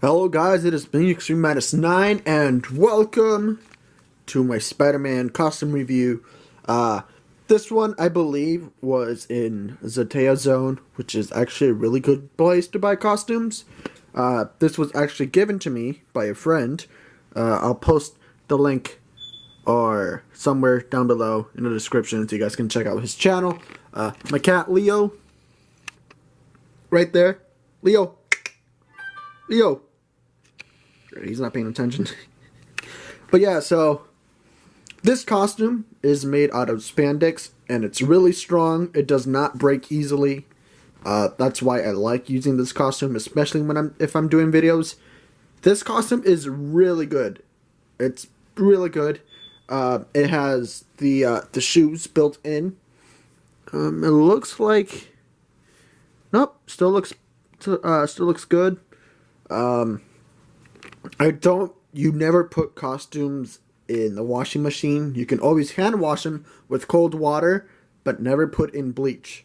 Hello guys, it is me, Extreme 9, and welcome to my Spider-Man costume review. This one, I believe, was in Zatea Zone, which is actually a really good place to buy costumes. This was actually given to me by a friend. I'll post the link or somewhere down below in the description so you guys can check out his channel. My cat, Leo. Right there. Leo. Leo. He's not paying attention. But yeah, so this costume is made out of spandex and it's really strong. It does not break easily. That's why I like using this costume, especially when if I'm doing videos. This costume is really good. It's really good. It has the shoes built in. It looks like still looks good. You never put costumes in the washing machine. You can always hand wash them with cold water, but never put in bleach.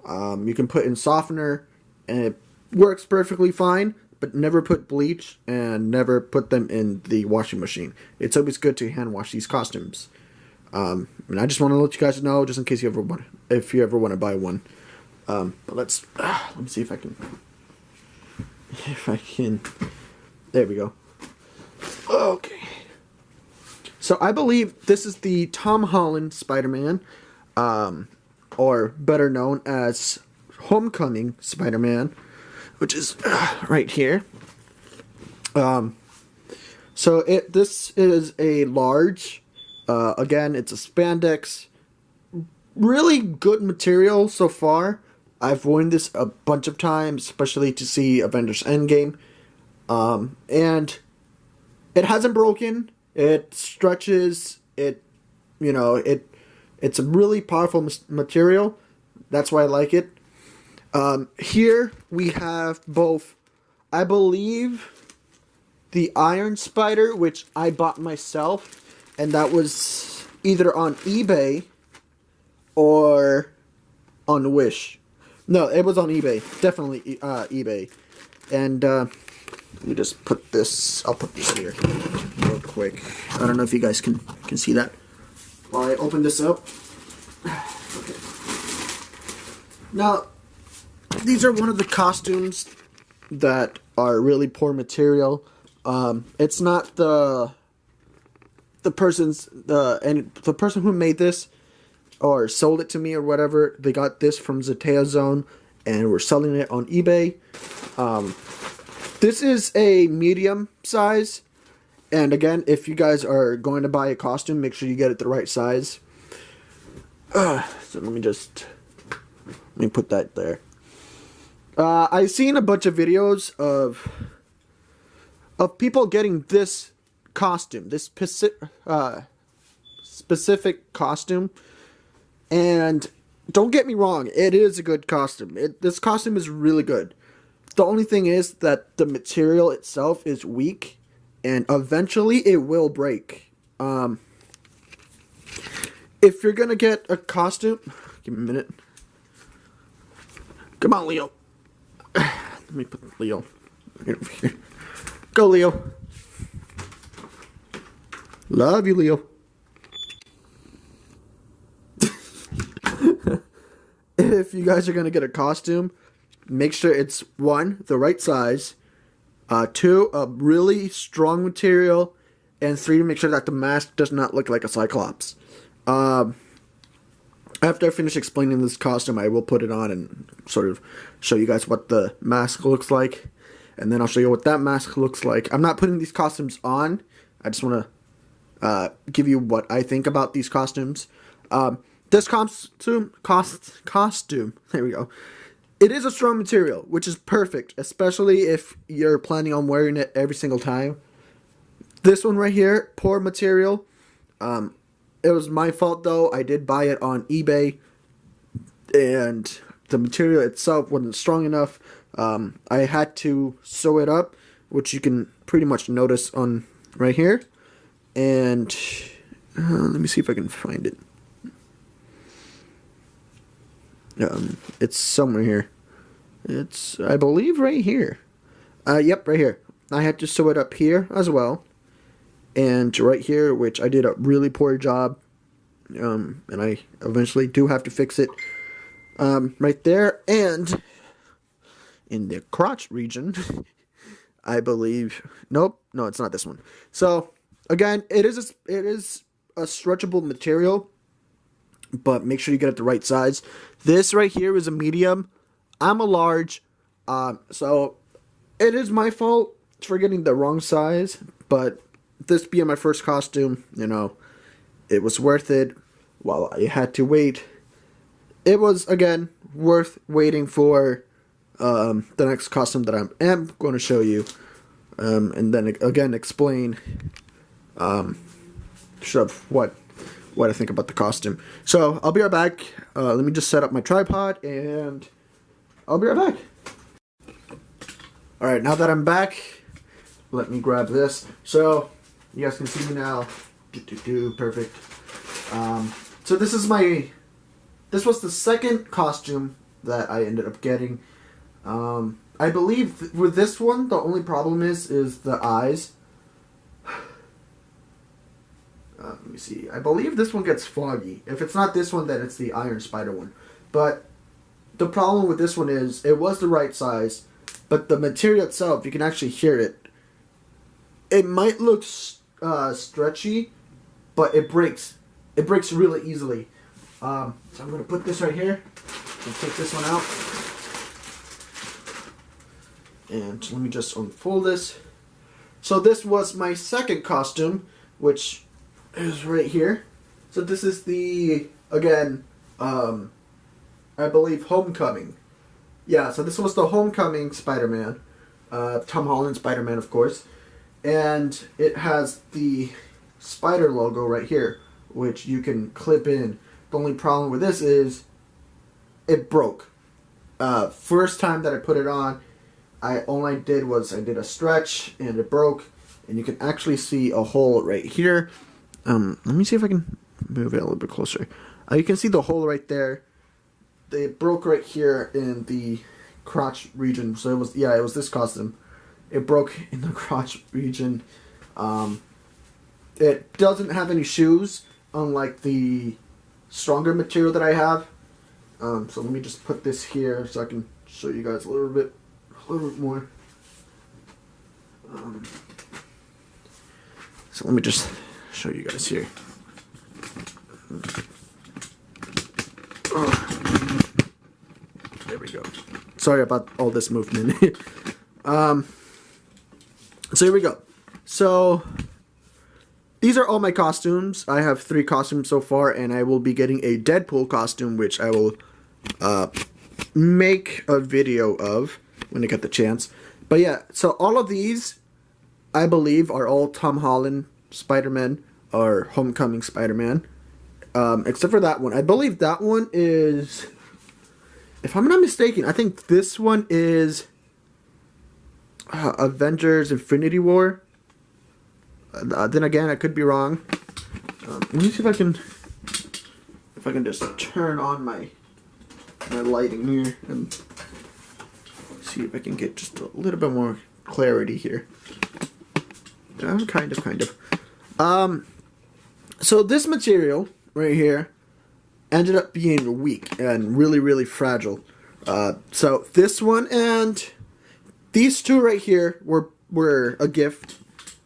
You can put in softener and it works perfectly fine, but never put bleach and never put them in the washing machine. It's always good to hand wash these costumes. And I just want to let you guys know, just in case you ever want to buy one. But let me see if I can, there we go. Okay. So I believe this is the Tom Holland Spider-Man, or better known as Homecoming Spider-Man, which is right here. So this is a large. Again, it's a spandex. Really good material so far. I've worn this a bunch of times, especially to see Avengers Endgame. And it hasn't broken. It stretches. It's a really powerful material. That's why I like it. Here we have both, I believe, the Iron Spider, which I bought myself, and that was either on eBay or on Wish. No, it was on eBay. Definitely eBay. And let me just put this. I'll put this here real quick. I don't know if you guys can see that. While I open this up. Okay. Now, these are one of the costumes that are really poor material. It's not the person who made this or sold it to me or whatever. They got this from Zatea Zone and were selling it on eBay. This is a medium size, and again, if you guys are going to buy a costume, make sure you get it the right size. So let me put that there. I've seen a bunch of videos of people getting this costume, this specific costume, and don't get me wrong, it is a good costume. This costume is really good. The only thing is that the material itself is weak, and eventually it will break. If you're gonna get a costume, give me a minute. Come on, Leo. Let me put Leo over here. Go, Leo. Love you, Leo. If you guys are gonna get a costume, make sure it's 1, the right size, 2, a really strong material, and 3, make sure that the mask does not look like a Cyclops. After I finish explaining this costume, I will put it on and sort of show you guys what the mask looks like, and then I'll show you what that mask looks like. I'm not putting these costumes on. I just want to give you what I think about these costumes. This costume, there we go. It is a strong material, which is perfect, especially if you're planning on wearing it every single time. This one right here, poor material. It was my fault though. I did buy it on eBay, and the material itself wasn't strong enough. I had to sew it up, which you can pretty much notice on right here. And let me see if I can find it. It's somewhere here. It's, I believe, right here. Yep, right here. I had to sew it up here as well, and right here, which I did a really poor job, and I eventually do have to fix it, right there, and in the crotch region, I believe, nope, no, it's not this one. So, again, it is a stretchable material, but make sure you get it the right size. This right here is a medium. I'm a large, so it is my fault for getting the wrong size, but this being my first costume, you know, it was worth it while I had to wait. It was, again, worth waiting for the next costume that I am going to show you, and then again explain what I think about the costume. So I'll be right back. Let me just set up my tripod, and I'll be right back. Alright, now that I'm back, let me grab this. So you guys can see me now. Perfect. So this was the second costume that I ended up getting. I believe with this one, the only problem is the eyes. Let me see. I believe this one gets foggy. If it's not this one, then it's the Iron Spider one. But the problem with this one is it was the right size, but the material itself, you can actually hear it. It might look stretchy, but it breaks. It breaks really easily. So I'm going to put this right here and take this one out. And let me just unfold this. So this was my second costume, which is right here. So this is the, again, I believe Homecoming. Yeah, so this was the Homecoming Spider-Man. Tom Holland Spider-Man, of course. And it has the spider logo right here, which you can clip in. The only problem with this is it broke. First time that I put it on, all I did was I did a stretch and it broke, and you can actually see a hole right here. Let me see if I can move it a little bit closer. You can see the hole right there. It broke right here in the crotch region. So it was this costume. It broke in the crotch region. It doesn't have any shoes, unlike the stronger material that I have. So let me just put this here so I can show you guys a little bit more. So let me just show you guys here. There we go. Sorry about all this movement. So here we go. So these are all my costumes. I have 3 costumes so far, and I will be getting a Deadpool costume, which I will make a video of when I get the chance. But yeah, so all of these, I believe, are all Tom Holland Spider-Man or Homecoming Spider-Man. Except for that one. I believe that one is, if I'm not mistaken, I think this one is Avengers Infinity War. Then again, I could be wrong. Let me see if I can just turn on my lighting here and see if I can get just a little bit more clarity here. Kind of. So this material right here ended up being weak and really, really fragile. So this one and these 2 right here were a gift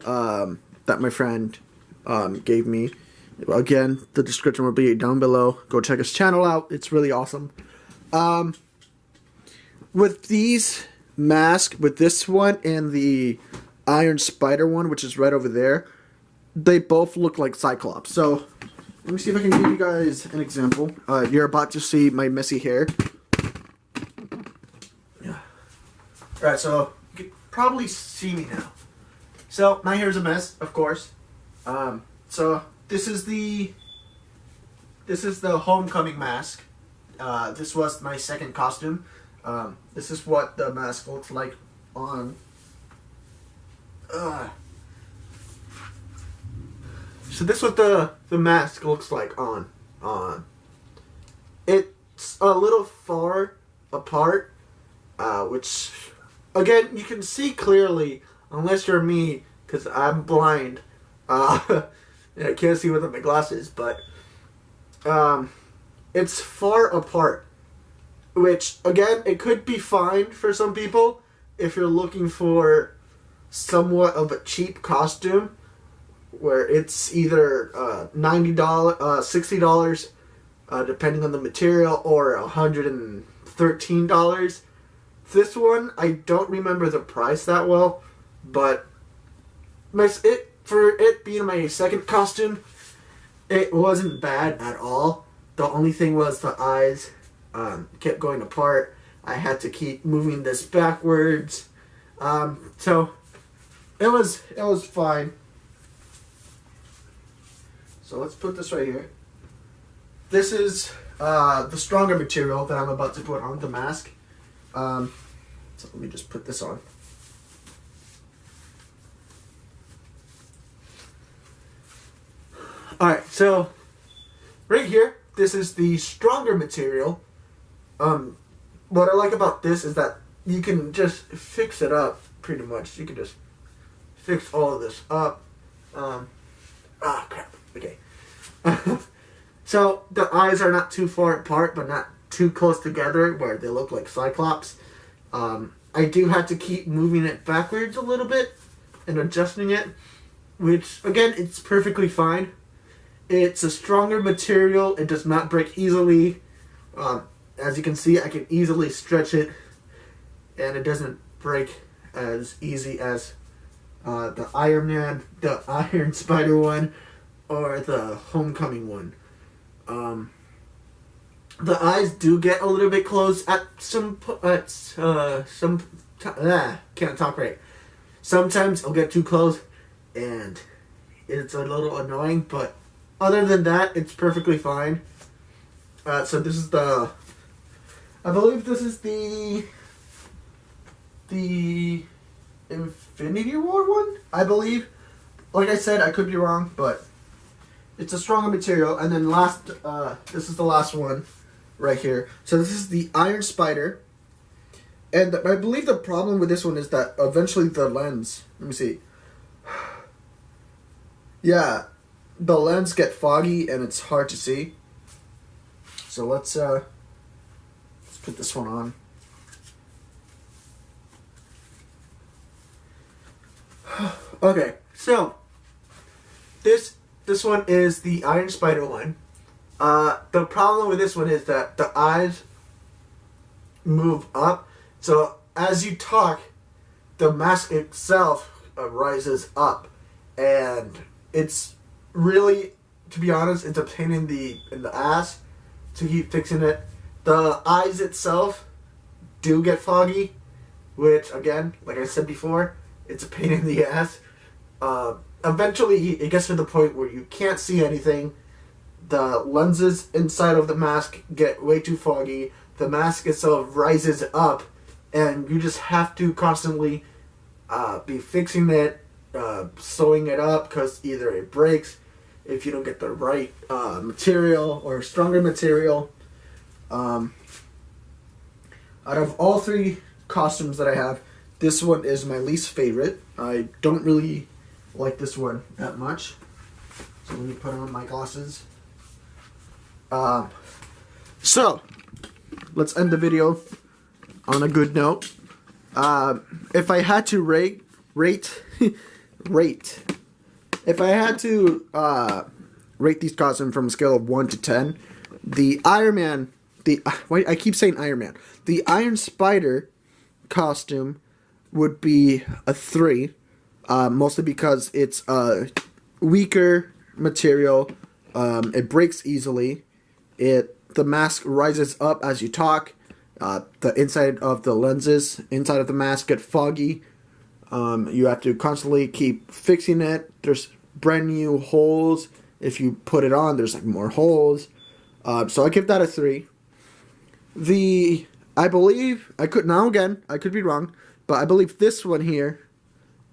that my friend gave me. Again, the description will be down below. Go check his channel out. It's really awesome. With these masks, with this one and the Iron Spider one, which is right over there, they both look like Cyclops. So let me see if I can give you guys an example. You're about to see my messy hair. Yeah. Alright, so you can probably see me now. So my hair's a mess, of course. So this is the Homecoming mask. This was my second costume. This is what the mask looks like on. So this is what the mask looks like on. It's a little far apart, which again you can see clearly unless you're me, because I'm blind. And I can't see without my glasses, but it's far apart. Which, again, it could be fine for some people if you're looking for somewhat of a cheap costume, where it's either $90, $60, depending on the material, or $113. This one, I don't remember the price that well, but for it being my second costume, it wasn't bad at all. The only thing was the eyes kept going apart. I had to keep moving this backwards. So it was fine. So let's put this right here. This is the stronger material that I'm about to put on the mask. So let me just put this on. Alright, so right here, this is the stronger material. What I like about this is that you can just fix it up pretty much. You can just fix all of this up. Crap. Okay. So the eyes are not too far apart, but not too close together where they look like Cyclops. I do have to keep moving it backwards a little bit and adjusting it, which, again, it's perfectly fine. It's a stronger material. It does not break easily. As you can see, I can easily stretch it, and it doesn't break as easy as the Iron Man, the Iron Spider one, or the Homecoming one. The eyes do get a little bit close at can't talk right. Sometimes it'll get too close, and it's a little annoying, but other than that, it's perfectly fine. So this is I believe this is the Infinity War one, I believe. Like I said, I could be wrong, but it's a stronger material. And then this is the last one right here. So this is the Iron Spider. And I believe the problem with this one is that eventually the lens, let me see. Yeah, the lens get foggy and it's hard to see. So let's put this one on. Okay, so this one is the Iron Spider one. The problem with this one is that the eyes move up. So as you talk, the mask itself rises up, and it's really, to be honest, it's a pain in the ass to keep fixing it. The eyes itself do get foggy, which, again, like I said before, it's a pain in the ass. Eventually, it gets to the point where you can't see anything. The lenses inside of the mask get way too foggy. The mask itself rises up, and you just have to constantly be fixing it, sewing it up, because either it breaks if you don't get the right material or stronger material. Out of all three costumes that I have, this one is my least favorite. I don't really like this one that much. So let me put on my glasses. So let's end the video on a good note. If I had to rate, if I had to rate these costumes from a scale of 1 to 10, the Iron Man, I keep saying Iron Man, the Iron Spider costume would be a 3, mostly because it's a weaker material. It breaks easily. The mask rises up as you talk. The inside of the lenses, inside of the mask, get foggy. You have to constantly keep fixing it. There's brand new holes. If you put it on, there's like more holes. So I give that a 3. I believe, I could be wrong, but I believe this one here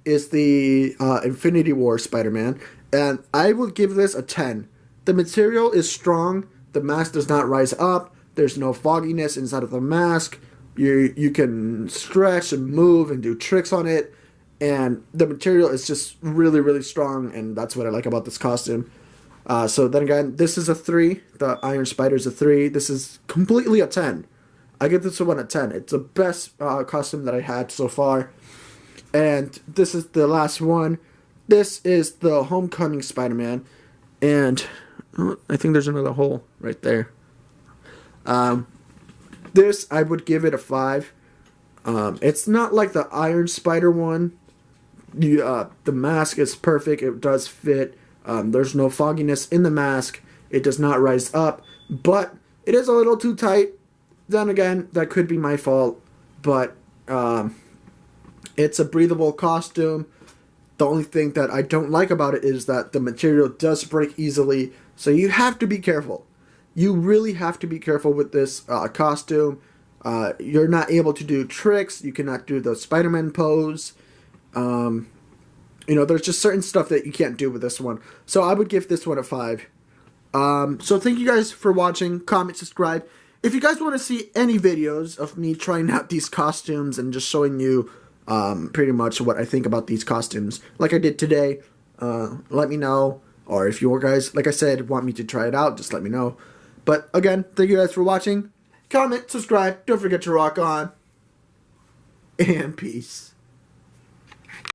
is the Infinity War Spider-Man, and I will give this a 10. The material is strong. The mask does not rise up. There's no fogginess inside of the mask. You can stretch and move and do tricks on it. and the material is just really, really strong, and that's what I like about this costume. So then again, this is a 3. The Iron Spider's a 3. This is completely a 10. I give this one a 10. It's the best costume that I had so far. And this is the last one. This is the Homecoming Spider-Man. And I think there's another hole right there. This, I would give it a 5. It's not like the Iron Spider one. The mask is perfect. It does fit. There's no fogginess in the mask. It does not rise up. But it is a little too tight. Then again, that could be my fault. But it's a breathable costume. The only thing that I don't like about it is that the material does break easily. So you have to be careful. You really have to be careful with this costume. You're not able to do tricks. You cannot do the Spider-Man pose. You know, there's just certain stuff that you can't do with this one. So I would give this one a 5. So thank you guys for watching. Comment, subscribe. If you guys want to see any videos of me trying out these costumes and just showing you pretty much what I think about these costumes, like I did today, let me know. Or if you guys, like I said, want me to try it out, just let me know. But again, thank you guys for watching. Comment, subscribe, don't forget to rock on, and peace.